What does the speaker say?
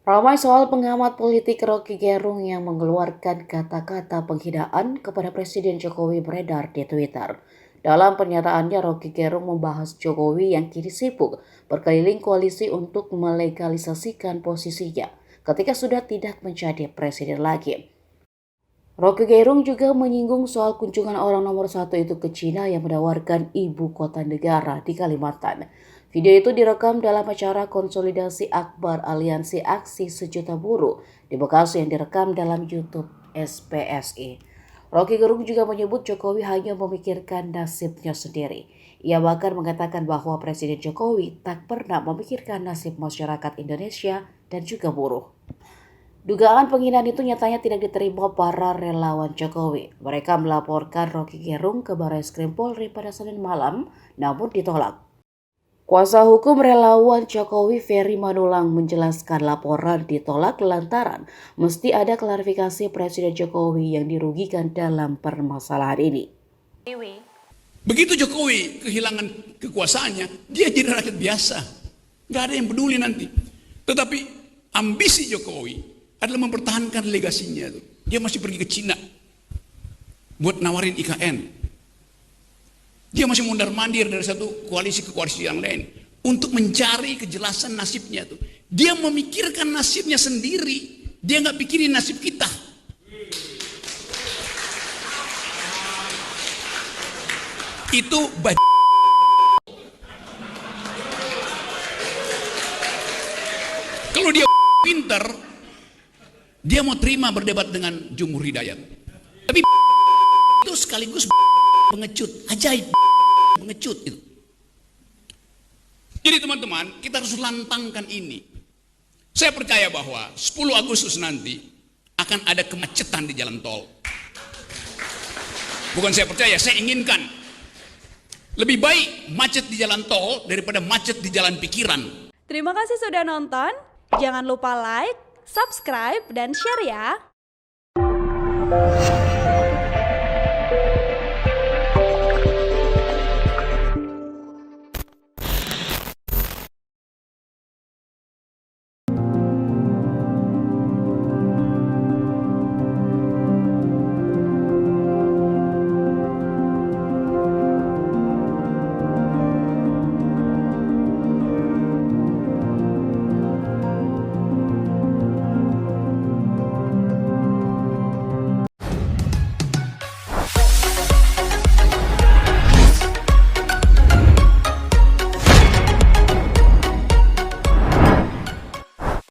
Ramai soal pengamat politik Rocky Gerung yang mengeluarkan kata-kata penghinaan kepada Presiden Jokowi beredar di Twitter. Dalam pernyataannya, Rocky Gerung membahas Jokowi yang kini sibuk berkeliling koalisi untuk melegalisasikan posisinya ketika sudah tidak menjadi presiden lagi. Rocky Gerung juga menyinggung soal kunjungan orang nomor satu itu ke Cina yang menawarkan ibu kota negara di Kalimantan. Video itu direkam dalam acara konsolidasi akbar Aliansi Aksi Sejuta Buruh di Bekasi yang direkam dalam YouTube SPSI. Rocky Gerung juga menyebut Jokowi hanya memikirkan nasibnya sendiri. Ia bahkan mengatakan bahwa Presiden Jokowi tak pernah memikirkan nasib masyarakat Indonesia dan juga buruh. Dugaan penghinaan itu nyatanya tidak diterima para relawan Jokowi. Mereka melaporkan Rocky Gerung ke Barreskrim Polri pada Senin malam, namun ditolak. Kuasa hukum relawan Jokowi Ferry Manulang menjelaskan laporan ditolak lantaran mesti ada klarifikasi Presiden Jokowi yang dirugikan dalam permasalahan ini. Begitu Jokowi kehilangan kekuasaannya, dia jadi rakyat biasa. Gak ada yang peduli nanti. Tetapi ambisi Jokowi adalah mempertahankan legasinya. Dia masih pergi ke Cina buat nawarin IKN. Dia masih mondar-mandir dari satu koalisi ke koalisi yang lain untuk mencari kejelasan nasibnya. Dia memikirkan nasibnya sendiri. Dia nggak pikirin nasib kita. Itu kalau dia pintar, dia mau terima berdebat dengan Jumhur Hidayat. Tapi itu sekaligus pengecut, ajaib pengecut itu. Jadi teman-teman, kita harus lantangkan ini. Saya percaya bahwa 10 Agustus nanti akan ada kemacetan di jalan tol. Bukan saya percaya, saya inginkan. Lebih baik macet di jalan tol daripada macet di jalan pikiran. Terima kasih sudah nonton. Jangan lupa like, subscribe, dan share ya.